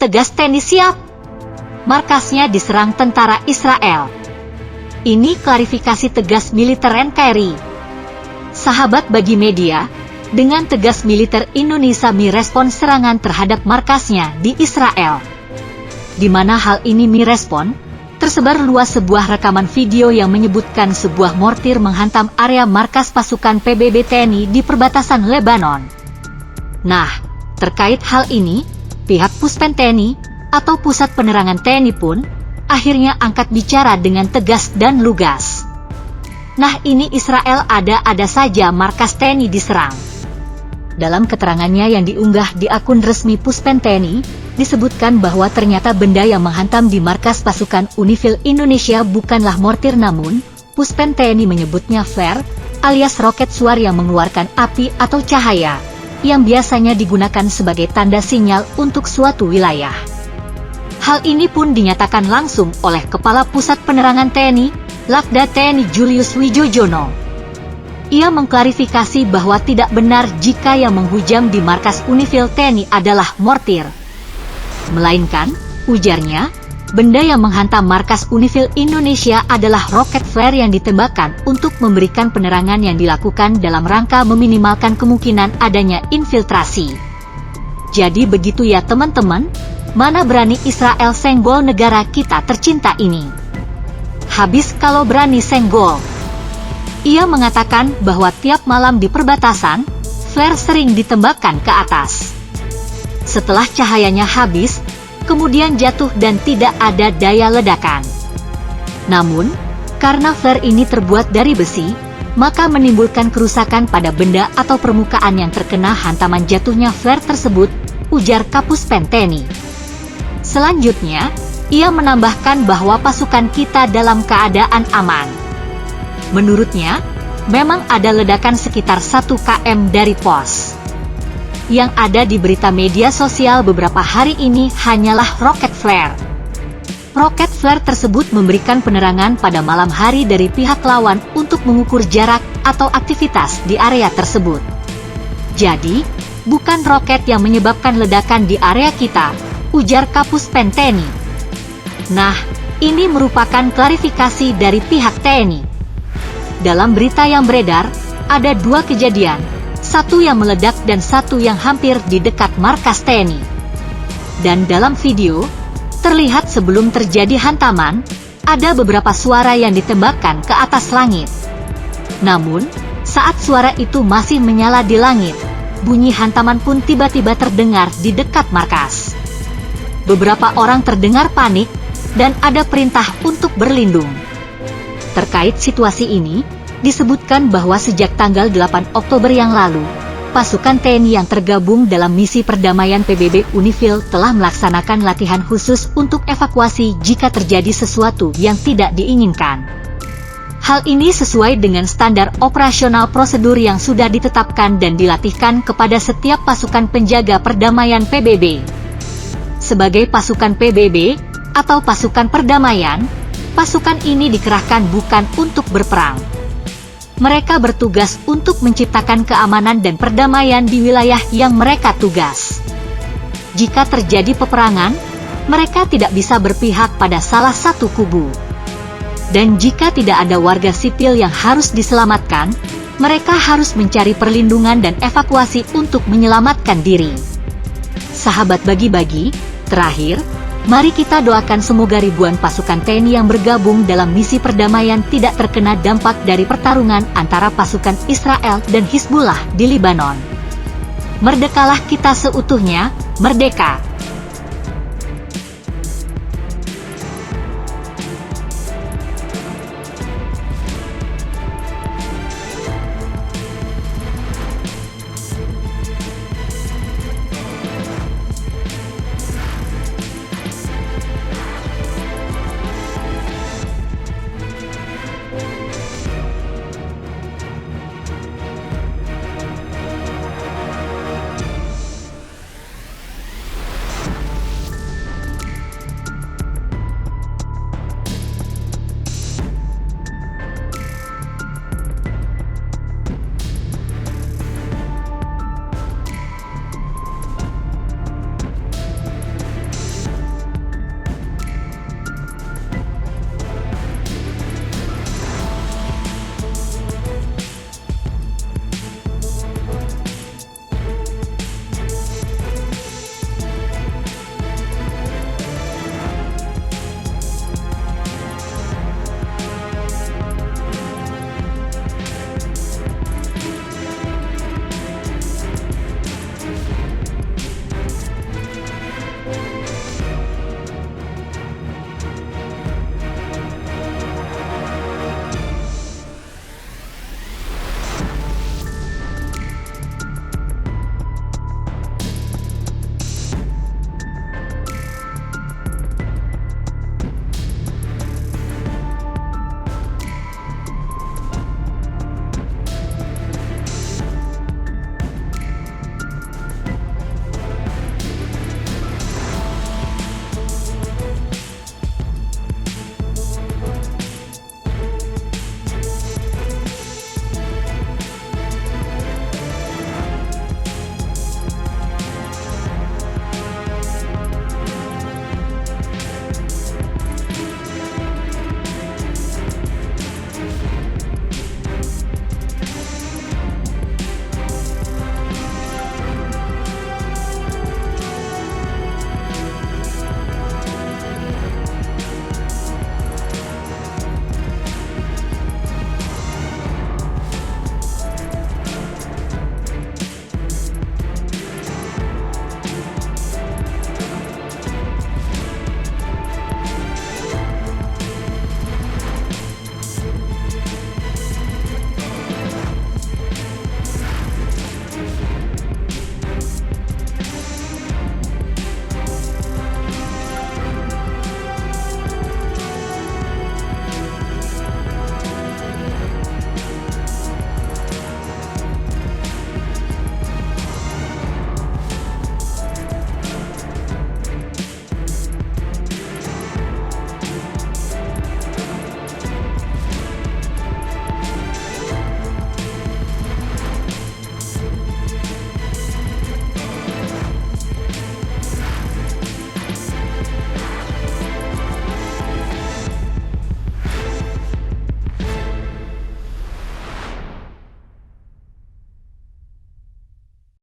tegas TNI siap. Markasnya diserang tentara Israel. Ini klarifikasi tegas militer NKRI. Sahabat bagi media, dengan tegas militer Indonesia merespon serangan terhadap markasnya di Israel. Di mana hal ini merespon, tersebar luas sebuah rekaman video yang menyebutkan sebuah mortir menghantam area markas pasukan PBB TNI di perbatasan Lebanon. Nah, terkait hal ini, pihak Puspen TNI atau Pusat Penerangan TNI pun akhirnya angkat bicara dengan tegas dan lugas. Nah, ini Israel ada saja markas TNI diserang. Dalam keterangannya yang diunggah di akun resmi Puspen TNI, disebutkan bahwa ternyata benda yang menghantam di markas pasukan Unifil Indonesia bukanlah mortir, namun Puspen TNI menyebutnya flare alias roket suar yang mengeluarkan api atau cahaya, yang biasanya digunakan sebagai tanda sinyal untuk suatu wilayah. Hal ini pun dinyatakan langsung oleh Kepala Pusat Penerangan TNI, Lakda TNI Julius Wijojono. Ia mengklarifikasi bahwa tidak benar jika yang menghujam di markas Unifil TNI adalah mortir. Melainkan, ujarnya, benda yang menghantam markas Unifil Indonesia adalah roket flare yang ditembakkan untuk memberikan penerangan yang dilakukan dalam rangka meminimalkan kemungkinan adanya infiltrasi. Jadi begitu ya teman-teman, mana berani Israel senggol negara kita tercinta ini. Habis kalau berani senggol. Ia mengatakan bahwa tiap malam di perbatasan, flare sering ditembakkan ke atas. Setelah cahayanya habis, kemudian jatuh dan tidak ada daya ledakan. Namun, karena flare ini terbuat dari besi, maka menimbulkan kerusakan pada benda atau permukaan yang terkena hantaman jatuhnya flare tersebut, ujar Kapuspen TNI. Selanjutnya, ia menambahkan bahwa pasukan kita dalam keadaan aman. Menurutnya, memang ada ledakan sekitar 1 km dari pos. Yang ada di berita media sosial beberapa hari ini hanyalah roket flare. Roket flare tersebut memberikan penerangan pada malam hari dari pihak lawan untuk mengukur jarak atau aktivitas di area tersebut. Jadi, bukan roket yang menyebabkan ledakan di area kita, ujar Kapuspen TNI. Nah, ini merupakan klarifikasi dari pihak TNI. Dalam berita yang beredar, ada 2 kejadian, satu yang meledak dan satu yang hampir di dekat markas TNI. Dan dalam video, terlihat sebelum terjadi hantaman, ada beberapa suara yang ditembakkan ke atas langit. Namun, saat suara itu masih menyala di langit, bunyi hantaman pun tiba-tiba terdengar di dekat markas. Beberapa orang terdengar panik, dan ada perintah untuk berlindung. Terkait situasi ini, disebutkan bahwa sejak tanggal 8 Oktober yang lalu, pasukan TNI yang tergabung dalam misi perdamaian PBB Unifil telah melaksanakan latihan khusus untuk evakuasi jika terjadi sesuatu yang tidak diinginkan. Hal ini sesuai dengan standar operasional prosedur yang sudah ditetapkan dan dilatihkan kepada setiap pasukan penjaga perdamaian PBB. Sebagai pasukan PBB, atau pasukan perdamaian, pasukan ini dikerahkan bukan untuk berperang. Mereka bertugas untuk menciptakan keamanan dan perdamaian di wilayah yang mereka tugas. Jika terjadi peperangan, mereka tidak bisa berpihak pada salah satu kubu. Dan jika tidak ada warga sipil yang harus diselamatkan, mereka harus mencari perlindungan dan evakuasi untuk menyelamatkan diri. Sahabat bagi-bagi, terakhir, mari kita doakan semoga ribuan pasukan TNI yang bergabung dalam misi perdamaian tidak terkena dampak dari pertarungan antara pasukan Israel dan Hizbullah di Lebanon. Merdekalah kita seutuhnya, merdeka!